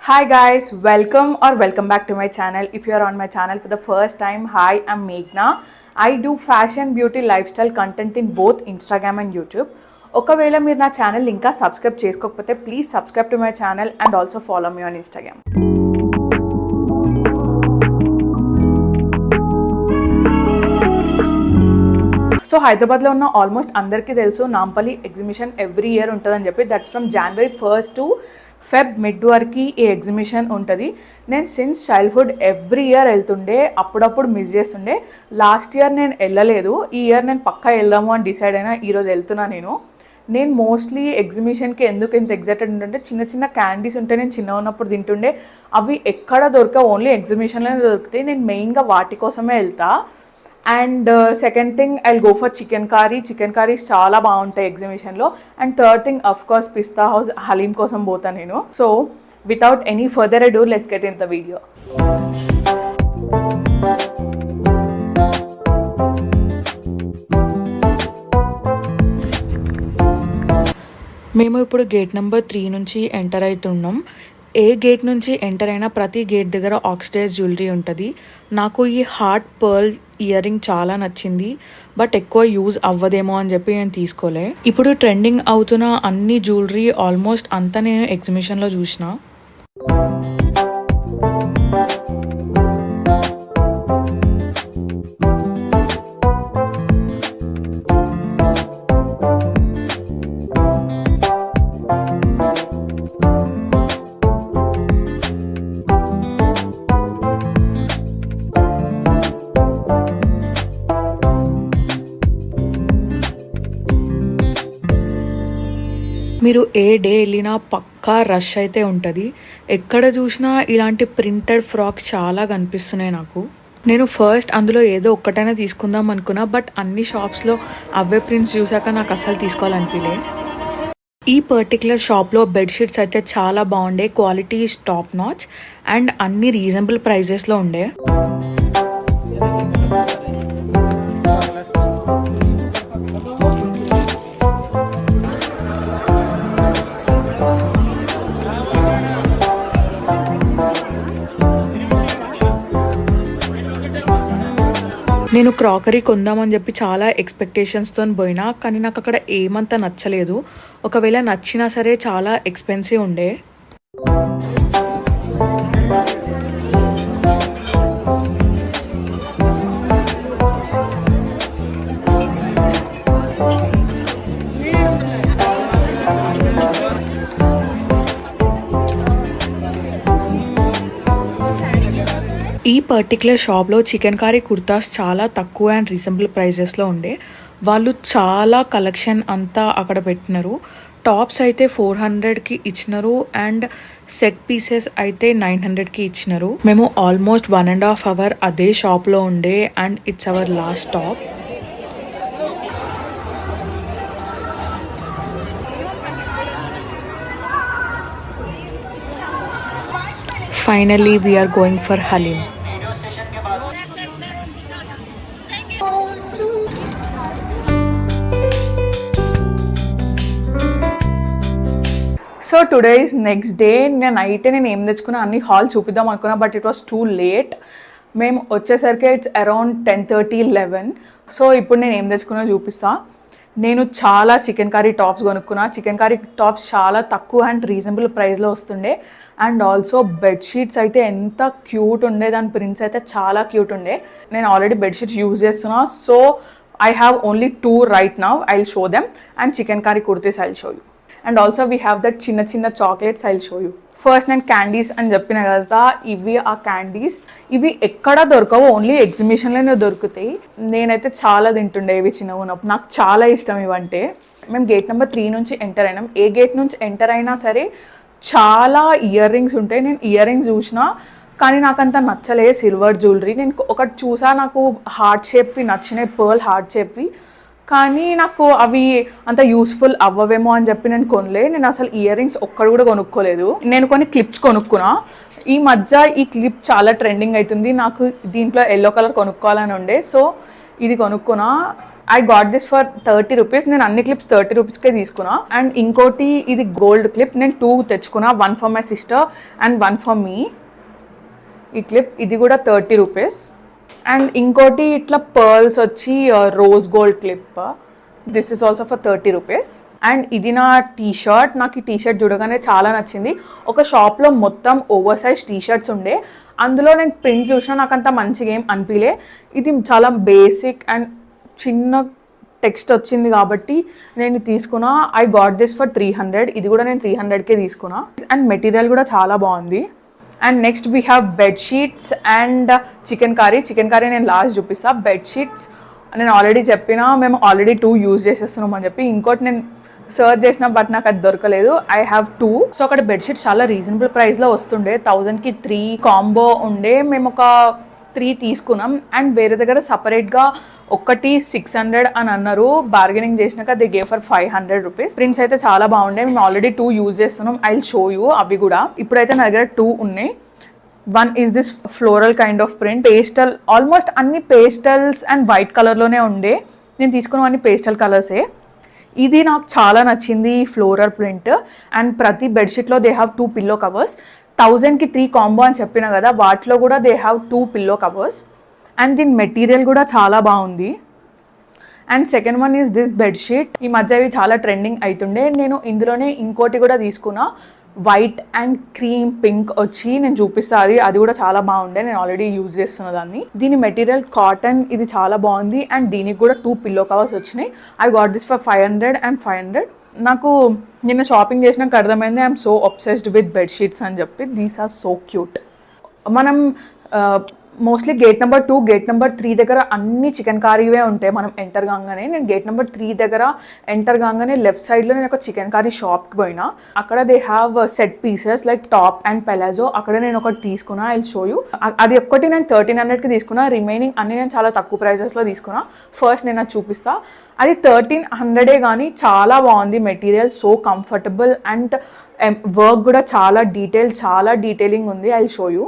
Hi guys, welcome back to my channel. If you are on my channel for the first time, hi, I'm Meghna. I do fashion, beauty, lifestyle content in both Instagram and YouTube. ఒకవేళ మీరు నా channel ఇంకా subscribe చేసుకోకపోతే please subscribe to my channel and also follow me on Instagram. So హైదరాబాద్లో ఉన్న almost అందరికీ తెలుసు Nampally exhibition every year ఉంటుందని చెప్పి. That's from January 1st to Feb mid వరకు ఈ ఎగ్జిబిషన్ ఉంటుంది. నేను సిన్స్ చైల్డ్హుడ్ ఎవ్రీ ఇయర్ వెళ్తుండే, అప్పుడప్పుడు మిస్ చేస్తుండే. లాస్ట్ ఇయర్ నేను వెళ్ళలేదు, ఈ ఇయర్ నేను పక్కా వెళ్దాము అని డిసైడ్ అయినా ఈరోజు వెళ్తున్నా. నేను మోస్ట్లీ ఎగ్జిబిషన్కి ఎందుకు ఇంత ఎగ్జైటెడ్ ఉంటుంటే, చిన్న చిన్న క్యాండీస్ ఉంటే నేను చిన్న ఉన్నప్పుడు తింటుండే, అవి ఎక్కడ దొరకవు, ఓన్లీ ఎగ్జిబిషన్లోనే దొరుకుతాయి. నేను మెయిన్గా వాటి కోసమే వెళ్తా. And second thing I go for chicken curries చాలా బాగుంటాయి ఎగ్జిబిషన్లో. And third thing of course Pista House haleem కోసం పోతాను నేను. So without any further ado let's get in the video. మేము ఇప్పుడు గేట్ నెంబర్ 3 నుంచి ఎంటర్ అవుతున్నాం. ఏ గేట్ నుంచి ఎంటర్ అయినా ప్రతి గేట్ దగ్గర ఆక్సిడైజ్ జ్యువెలరీ ఉంటుంది. నాకు ఈ హార్ట్ పర్ల్ ఇయర్ రింగ్ చాలా నచ్చింది, బట్ ఎక్కువ యూజ్ అవ్వదేమో అని చెప్పి నేను తీసుకోలే. ఇప్పుడు ట్రెండింగ్ అవుతున్న అన్ని జ్యువెలరీ ఆల్మోస్ట్ అంతా నేను ఎగ్జిబిషన్లో చూసిన. మీరు ఏ డే వెళ్ళినా పక్కా రష్ అయితే ఉంటుంది. ఎక్కడ చూసినా ఇలాంటి ప్రింటెడ్ ఫ్రాక్స్ చాలా కనిపిస్తున్నాయి నాకు. నేను ఫస్ట్ అందులో ఏదో ఒక్కటైనా తీసుకుందాం అనుకున్నా, బట్ అన్ని షాప్స్లో అవే ప్రింట్స్ చూసాక నాకు అస్సలు తీసుకోవాలనిపించలే. ఈ పర్టికులర్ షాప్లో బెడ్షీట్స్ అయితే చాలా బాగుండే, క్వాలిటీ టాప్ నాచ్ అండ్ అన్ని రీజనబుల్ ప్రైజెస్లో ఉండే. నేను క్రాకరీ కొందామని చెప్పి చాలా ఎక్స్పెక్టేషన్స్తో పోయినా, కానీ నాకు అక్కడ ఏమంతా నచ్చలేదు. ఒకవేళ నచ్చినా సరే చాలా ఎక్స్పెన్సివ్ ఉండే. ఈ పర్టికులర్ షాప్లో చికెన్ కర్రీ కుర్తాస్ చాలా తక్కువ అండ్ రీజనబుల్ ప్రైజెస్లో ఉండే. వాళ్ళు చాలా కలెక్షన్ అంతా అక్కడ పెట్టినారు. టాప్స్ అయితే 400కి ఇచ్చినారు అండ్ సెట్ పీసెస్ అయితే 900కి ఇచ్చినారు. మేము ఆల్మోస్ట్ 1.5 hours అదే షాప్లో ఉండే and it's our last stop. Finally, we are going for Halim. So today is next day. Night నేను ఏం తెచ్చుకున్నా అన్ని హాల్ చూపిద్దాం అనుకున్నా, but it was too late. మేము వచ్చేసరికి ఇట్స్ అరౌండ్ 10:30, 11. సో ఇప్పుడు నేను ఏం తెచ్చుకున్నా చూపిస్తా. నేను చాలా చికెన్ కర్రీ టాప్స్ కొనుక్కున్నా. చికెన్ కర్రీ టాప్స్ చాలా తక్కువ అండ్ రీజనబుల్ ప్రైస్లో వస్తుండే. అండ్ ఆల్సో బెడ్షీట్స్ అయితే ఎంత క్యూట్ ఉండే, దాని ప్రింట్స్ అయితే చాలా క్యూట్ ఉండే. నేను ఆల్రెడీ బెడ్షీట్స్ యూజ్ చేస్తున్నా. So I have only 2 right now. I will show them. And chicken curry kurtis I will show you. And also we have that చిన్న చిన్న chocolates I will show you. First నేను candies అని చెప్పిన కదా, ఇవి ఆ candies. ఇవి ఎక్కడ దొరకవు, ఓన్లీ ఎగ్జిబిషన్లోనే దొరుకుతాయి. నేనైతే చాలా తింటుండే ఇవి చిన్నగా ఉన్నప్పుడు. నాకు చాలా ఇష్టం ఇవంటే. మేము గేట్ నెంబర్ 3 నుంచి ఎంటర్ అయినాం. ఏ గేట్ నుంచి ఎంటర్ అయినా సరే చాలా ఇయర్ రింగ్స్ ఉంటాయి. నేను ఇయర్ రింగ్స్ చూసినా కానీ నాకు అంత నచ్చలే సిల్వర్ జ్యువెలరీ. నేను ఒకటి చూసా, నాకు హార్ట్ షేప్వి నచ్చినాయి, పర్ల్ హార్ట్ షేప్వి. కానీ నాకు అవి అంత యూస్ఫుల్ అవ్వవేమో అని చెప్పి నేను కొనలే. నేను అసలు ఇయర్ రింగ్స్ ఒక్కడు కూడా కొనుక్కోలేదు. నేను కొన్ని క్లిప్స్ కొనుక్కున్నా. ఈ మధ్య ఈ క్లిప్ చాలా ట్రెండింగ్ అవుతుంది. నాకు దీంట్లో ఎల్లో కలర్ కొనుక్కోవాలని ఉండే, సో ఇది కొనుక్కున్నా. I got this for 30 rupees. నేను అన్ని క్లిప్స్ 30 రూపీస్కే తీసుకున్నా. అండ్ ఇంకోటి ఇది గోల్డ్ క్లిప్, నేను 2 తెచ్చుకున్నా, 1 for my sister and 1 for me. ఈ క్లిప్ ఇది కూడా 30 రూపీస్. అండ్ ఇంకోటి ఇట్లా పర్ల్స్ వచ్చి rose gold clip, this is also for 30 rupees. And ఇది నా టీ షర్ట్. నాకు ఈ టీ షర్ట్ చూడగానే చాలా నచ్చింది. ఒక షాప్లో మొత్తం ఓవర్ సైజ్ టీ షర్ట్స్ ఉండే, అందులో నేను ప్రింట్ చూసినా నాకు అంత మంచిగా ఏం అనిపించలే. ఇది చాలా బేసిక్ అండ్ చిన్న టెక్స్ట్ వచ్చింది కాబట్టి నేను తీసుకున్నా. I got this for 300. ఇది కూడా నేను 300కే తీసుకున్నా. అండ్ మెటీరియల్ కూడా చాలా బాగుంది. And next we have bedsheets and chicken curry. Chicken curry నేను లాస్ట్ చూపిస్తా. బెడ్షీట్స్ నేను ఆల్రెడీ చెప్పినా, మేము ఆల్రెడీ 2 యూజ్ చేసేస్తున్నాం అని చెప్పి. ఇంకోటి నేను సర్చ్ చేసిన బట్ నాకు అది దొరకలేదు. I have 2. సో అక్కడ బెడ్షీట్స్ చాలా రీజనబుల్ ప్రైస్లో వస్తుండే, 1000కి 3 కాంబో ఉండే. మేము ఒక 3 తీసుకున్నాం. అండ్ వేరే దగ్గర సపరేట్గా ఒకటి 600 అని అన్నారు. బార్గెనింగ్ చేసినాక they gave for 500 rupees. Prints అయితే చాలా బాగుండే. మేము ఆల్రెడీ 2 యూజ్ చేస్తున్నాం. ఐ విల్ షో యూ అవి కూడా. ఇప్పుడైతే నా దగ్గర 2 ఉన్నాయి. One is this floral kind of print, pastel, almost అన్ని పేస్టల్స్ అండ్ వైట్ కలర్లోనే ఉండే. నేను తీసుకున్న అన్ని పేస్టల్ కలర్సే. ఇది నాకు చాలా నచ్చింది, ఫ్లోరల్ ప్రింట్. అండ్ ప్రతి బెడ్షీట్లో దే హ్యావ్ 2 పిల్లో కవర్స్. 1000కి 3 కాంబో అని చెప్పిన కదా, వాటిలో కూడా they have 2 pillow covers. And దీని మెటీరియల్ కూడా చాలా బాగుంది. And second one is this bedsheet. ఈ మధ్య ఇవి చాలా ట్రెండింగ్ అవుతుండే. నేను ఇందులోనే ఇంకోటి కూడా తీసుకున్నా, వైట్ అండ్ క్రీమ్ పింక్ వచ్చి, నేను చూపిస్తాను. అది కూడా చాలా బాగుండే. నేను ఆల్రెడీ యూజ్ చేస్తున్న దాన్ని. దీని మెటీరియల్ కాటన్, ఇది చాలా బాగుంది. అండ్ దీనికి కూడా 2 పిల్లో కవర్స్ వచ్చినాయి. I got this for 500 and 500. నాకు నిన్న షాపింగ్ చేసినాక అర్థమైంది I'm so obsessed with bedsheets అని చెప్పి. These are so cute. మనం mostly gate number 2, gate number 3 దగ్గర అన్ని చికెన్ కర్రీవే ఉంటాయి మనం ఎంటర్ కాగానే. నేను గేట్ నెంబర్ 3 దగ్గర ఎంటర్ కాగానే లెఫ్ట్ సైడ్లో నేను ఒక చికెన్ కర్రీ షాప్కి పోయినా. అక్కడ they have set pieces like top and palazzo. అక్కడ నేను ఒకటి తీసుకున్నా, ఐ విల్ షో యూ. అది ఒక్కటి నేను 1300కి తీసుకున్నా. రిమైనింగ్ అన్ని నేను చాలా తక్కువ ప్రైజెస్లో తీసుకున్నా. ఫస్ట్ నేను అది చూపిస్తా. అది 1300 కానీ చాలా బాగుంది material, so comfortable. And work కూడా చాలా డీటెయిలింగ్ ఉంది. I will show you.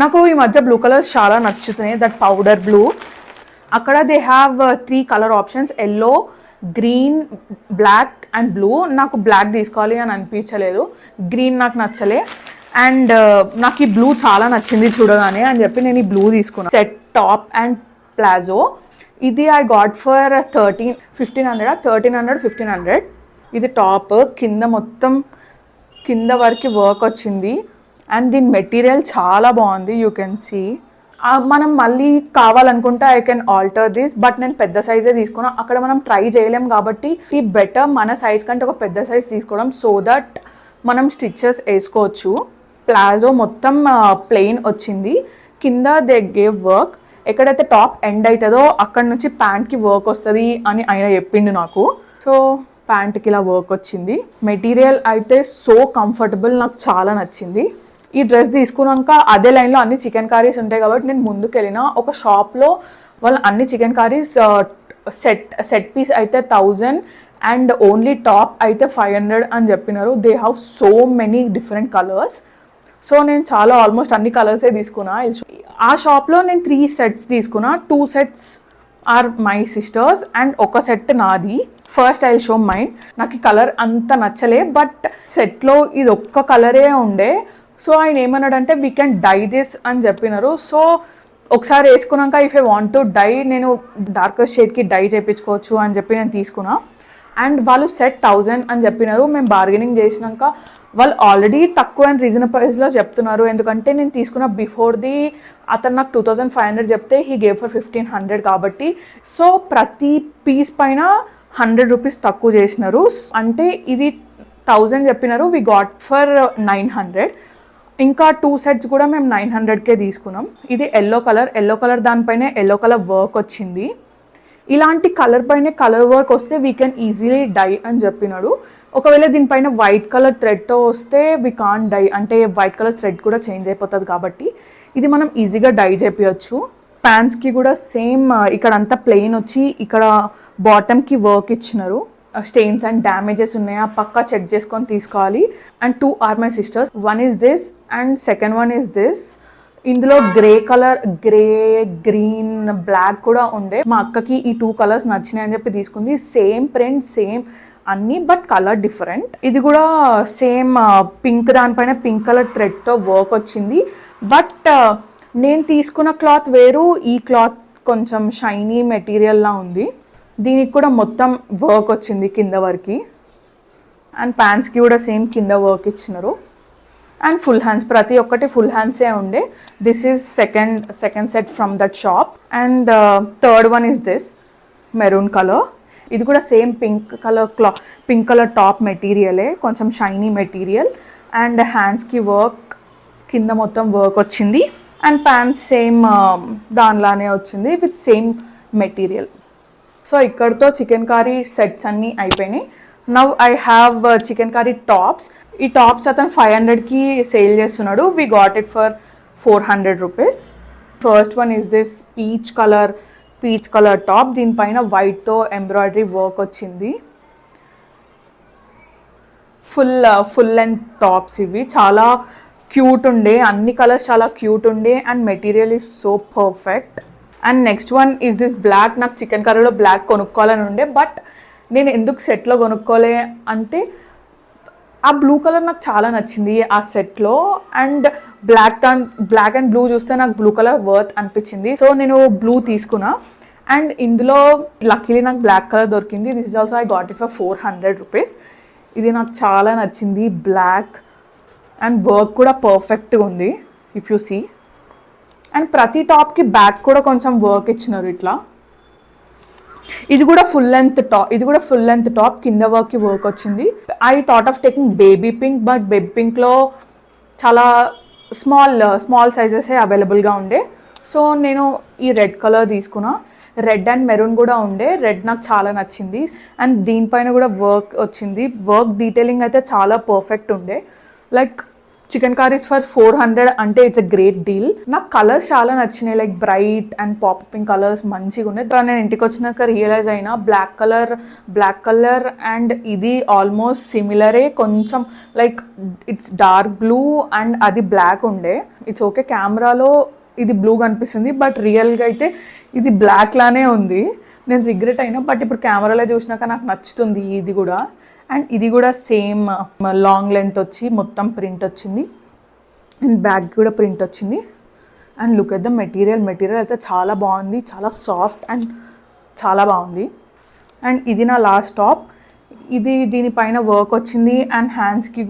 నాకు ఈ మధ్య బ్లూ కలర్స్ చాలా నచ్చుతున్నాయి, దట్ పౌడర్ బ్లూ. అక్కడ they have 3 colour options, yellow, green, black and blue. నాకు బ్లాక్ తీసుకోవాలి అని అనిపించలేదు, గ్రీన్ నాకు నచ్చలే. అండ్ నాకు ఈ బ్లూ చాలా నచ్చింది చూడగానే అని చెప్పి నేను ఈ బ్లూ తీసుకున్నాను. Set top and palazzo. ఇది ఐ గాట్ ఫర్ 1500. ఇది టాప్, కింద మొత్తం కింద వరకు వర్క్ వచ్చింది. అండ్ దీని మెటీరియల్ చాలా బాగుంది, యూ కెన్ సీ. మనం మళ్ళీ కావాలనుకుంటే I can alter this, but నేను పెద్ద సైజే తీసుకున్నా. అక్కడ మనం ట్రై చేయలేం కాబట్టి ఈ బెటర్ మన సైజ్ కంటే ఒక పెద్ద సైజ్ తీసుకోవడం, సో దట్ మనం స్టిచెస్ వేసుకోవచ్చు. ప్లాజో మొత్తం ప్లెయిన్ వచ్చింది. కింద దే గేవ్ వర్క్. ఎక్కడైతే టాప్ ఎండ్ అవుతుందో అక్కడ నుంచి ప్యాంట్కి వర్క్ వస్తుంది అని ఆయన చెప్పిండు నాకు. సో ప్యాంట్కి ఇలా వర్క్ వచ్చింది. మెటీరియల్ అయితే సో కంఫర్టబుల్, నాకు చాలా నచ్చింది. ఈ డ్రెస్ తీసుకున్నాక అదే లైన్లో అన్ని చికెన్ కర్రీస్ ఉంటాయి కాబట్టి నేను ముందుకు వెళ్ళిన ఒక షాప్లో వాళ్ళు అన్ని చికెన్ కర్రీస్ సెట్ పీస్ అయితే 1000 అండ్ ఓన్లీ టాప్ అయితే 500 అని చెప్పినారు. They have so many different colours. So నేను చాలా ఆల్మోస్ట్ అన్ని కలర్సే తీసుకున్నా. ఆ షాప్లో నేను 3 సెట్స్ తీసుకున్నా. 2 sets are my sisters and ఒక సెట్ నాది. First I show mine. నాకు ఈ కలర్ అంత నచ్చలే, బట్ సెట్లో ఇది ఒక్క కలరే ఉండే. సో ఆయన ఏమన్నాడంటే వీ కెన్ డై దిస్ అని చెప్పినారు. సో ఒకసారి వేసుకున్నాక if I want to dye, నేను డార్కర్ షేడ్కి డై చేయించుకోవచ్చు అని చెప్పి నేను తీసుకున్నా. అండ్ వాళ్ళు సెట్ 1000 అని చెప్పినారు. మేము బార్గెనింగ్ చేసినాక వాళ్ళు ఆల్రెడీ తక్కువ అండ్ రీజనబుల్ ప్రైస్లో చెప్తున్నారు. ఎందుకంటే నేను తీసుకున్న బిఫోర్ది అతను నాకు 2500 చెప్తే హీ గేవ్ ఫర్ 1500 కాబట్టి. సో ప్రతి పీస్ పైన 100 రూపీస్ తక్కువ చేసినారు. అంటే ఇది 1000 చెప్పినారు, వి గాట్ ఫర్ 900. ఇంకా 2 సెట్స్ కూడా మేము 900కే తీసుకున్నాం. ఇది ఎల్లో కలర్ దానిపైన ఎల్లో కలర్ వర్క్ వచ్చింది. ఇలాంటి కలర్ పైన కలర్ వర్క్ వస్తే వీ కెన్ ఈజీలీ డై అని చెప్పినాడు. ఒకవేళ దీనిపైన వైట్ కలర్ థ్రెడ్తో వస్తే వీ కాన్ డై, అంటే వైట్ కలర్ థ్రెడ్ కూడా చేంజ్ అయిపోతుంది కాబట్టి ఇది మనం ఈజీగా డై చేపించవచ్చు. ప్యాంట్స్కి కూడా సేమ్, ఇక్కడ అంతా ప్లెయిన్ వచ్చి ఇక్కడ బాటమ్కి వర్క్ ఇచ్చినారు. స్టెయిన్స్ అండ్ డ్యామేజెస్ ఉన్నాయా పక్కా చెక్ చేసుకొని తీసుకోవాలి. And 2 are my sisters. One is this and second one is this. ఇందులో గ్రే గ్రీన్ బ్లాక్ కూడా ఉండే. మా అక్కకి ఈ 2 కలర్స్ నచ్చినాయి అని చెప్పి తీసుకుంది. సేమ్ ప్రింట్ సేమ్ అన్నీ, బట్ కలర్ డిఫరెంట్. ఇది కూడా సేమ్ పింక్, దానిపైన పింక్ కలర్ థ్రెడ్తో వర్క్ వచ్చింది. బట్ నేను తీసుకున్న క్లాత్ వేరు, ఈ క్లాత్ కొంచెం షైనీ మెటీరియల్లా ఉంది. దీనికి కూడా మొత్తం వర్క్ వచ్చింది కింద వరకు. అండ్ ప్యాంట్స్కి కూడా సేమ్ కింద వర్క్ ఇచ్చినారు. అండ్ ఫుల్ హ్యాండ్స్, ప్రతి ఒక్కటి ఫుల్ హ్యాండ్సే ఉండే. This is second set from that shop. And third one is this maroon colour. ఇది కూడా సేమ్ పింక్ కలర్ టాప్ మెటీరియలే, కొంచెం షైనీ మెటీరియల్. అండ్ హ్యాండ్స్కి వర్క్, కింద మొత్తం వర్క్ వచ్చింది. అండ్ ప్యాంట్స్ సేమ్ దానిలానే వచ్చింది విత్ సేమ్ మెటీరియల్. సో ఇక్కడితో చికెన్ కర్రీ సెట్స్ అన్నీ అయిపోయినాయి. Now I have chicken curry tops. ఈ టాప్స్ అతను 500కి సేల్ చేస్తున్నాడు. We got it for 400 rupees. First one is this peach colour top. దీనిపైన వైట్తో ఎంబ్రాయిడరీ వర్క్ వచ్చింది. ఫుల్ లెంత్ టాప్స్ ఇవి, చాలా క్యూట్ ఉండే, అన్ని కలర్స్ చాలా క్యూట్ ఉండే. And material is so perfect. And next one is this black. నాకు చికెన్ కర్రీలో బ్లాక్ కొనుక్కోవాలని ఉండే, బట్ నేను ఎందుకు సెట్లో కొనుక్కోలే అంటే ఆ బ్లూ కలర్ నాకు చాలా నచ్చింది ఆ సెట్లో. అండ్ బ్లాక్ అండ్ బ్లూ చూస్తే నాకు బ్లూ కలర్ వర్త్ అనిపించింది. సో నేను బ్లూ తీసుకున్నా. అండ్ ఇందులో లక్కీలీ నాకు బ్లాక్ కలర్ దొరికింది. This is also I got it for 400 rupees. ఇది నాకు చాలా నచ్చింది, బ్లాక్. అండ్ వర్క్ కూడా పర్ఫెక్ట్గా ఉంది ఇఫ్ యూ సీ. అండ్ ప్రతి టాప్కి బ్యాక్ కూడా కొంచెం వర్క్ ఇచ్చినారు ఇట్లా. ఇది కూడా ఫుల్ లెంత్ టాప్, కింద వర్క్కి వర్క్ వచ్చింది. I thought of taking baby pink, but baby పింక్లో చాలా స్మాల్ సైజెసే అవైలబుల్గా ఉండే. సో నేను ఈ రెడ్ కలర్ తీసుకున్నా. రెడ్ అండ్ మెరూన్ కూడా ఉండే. రెడ్ నాకు చాలా నచ్చింది. అండ్ దీనిపైన కూడా వర్క్ వచ్చింది. వర్క్ డీటెయిలింగ్ అయితే చాలా పర్ఫెక్ట్ ఉండే. లైక్ చికెన్ కర్రీస్ ఫర్ 400 అంటే ఇట్స్ అ గ్రేట్ డీల్. నాకు కలర్స్ చాలా నచ్చినాయి, like bright and popping colours మంచిగా ఉన్నాయి. నేను ఇంటికి వచ్చినాక రియలైజ్ అయినా బ్లాక్ కలర్ అండ్ ఇది ఆల్మోస్ట్ సిమిలరే. కొంచెం like it's dark blue and అది బ్లాక్ ఉండే. ఇట్స్ ఓకే, కెమెరాలో ఇది బ్లూ కనిపిస్తుంది, బట్ రియల్గా అయితే ఇది బ్లాక్ లానే ఉంది. నేను రిగ్రెట్ అయినా, బట్ ఇప్పుడు కెమెరాలో చూసినాక నాకు నచ్చుతుంది ఇది కూడా. అండ్ ఇది కూడా సేమ్ లాంగ్ లెంత్ వచ్చి మొత్తం ప్రింట్ వచ్చింది. అండ్ బ్యాక్ కూడా ప్రింట్ వచ్చింది. And look at the material అయితే చాలా బాగుంది, చాలా సాఫ్ట్ అండ్ చాలా బాగుంది. అండ్ ఇది నా లాస్ట్ టాప్. దీనిపైన వర్క్ వచ్చింది. అండ్ హ్యాండ్స్కి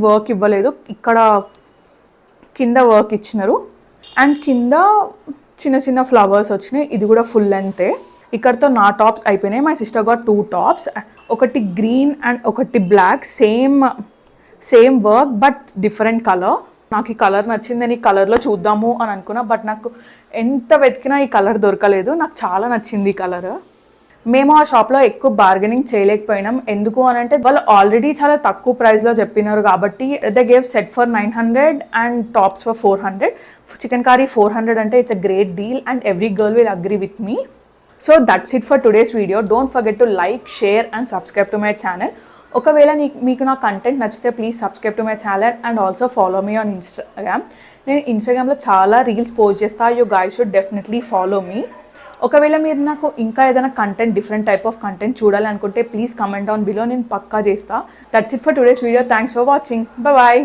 వర్క్ ఇవ్వలేదు, ఇక్కడ కింద వర్క్ ఇచ్చినారు. అండ్ కింద చిన్న ఫ్లవర్స్ వచ్చినాయి. ఇది కూడా ఫుల్ లెంతే. ఇక్కడతో నా టాప్స్ అయిపోయినాయి. మై సిస్టర్ గాట్ 2 టాప్స్, ఒకటి గ్రీన్ అండ్ ఒకటి black. Same work but different colour. నాకు ఈ కలర్ నచ్చింది. నేను ఈ కలర్లో చూద్దాము అని అనుకున్నా, బట్ నాకు ఎంత వెతికినా ఈ కలర్ దొరకలేదు. నాకు చాలా నచ్చింది ఈ కలర్. మేము ఆ షాప్లో ఎక్కువ బార్గెనింగ్ చేయలేకపోయినాం. ఎందుకు అని అంటే వాళ్ళు ఆల్రెడీ చాలా తక్కువ ప్రైస్లో చెప్పినారు కాబట్టి. They gave set for 900 and tops for 400. Chicken curry 400 అంటే it's a great deal and every girl will agree with me. So that's it for today's video. Don't forget to like, share and subscribe to my channel. ఒకవేళ మీకు నా content నచ్చితే please subscribe to my channel and also follow me on Instagram. నేను ఇన్స్టాగ్రామ్లో చాలా reels post చేస్తా. You guys should definitely follow me. ఒకవేళ మీరు నాకు ఇంకా ఏదైనా content, different type of content చూడాలనుకుంటే ప్లీజ్ కమెంట్ డౌన్ బిలో, నేను పక్కా చేస్తా. That's it for today's video. Thanks for watching. Bye.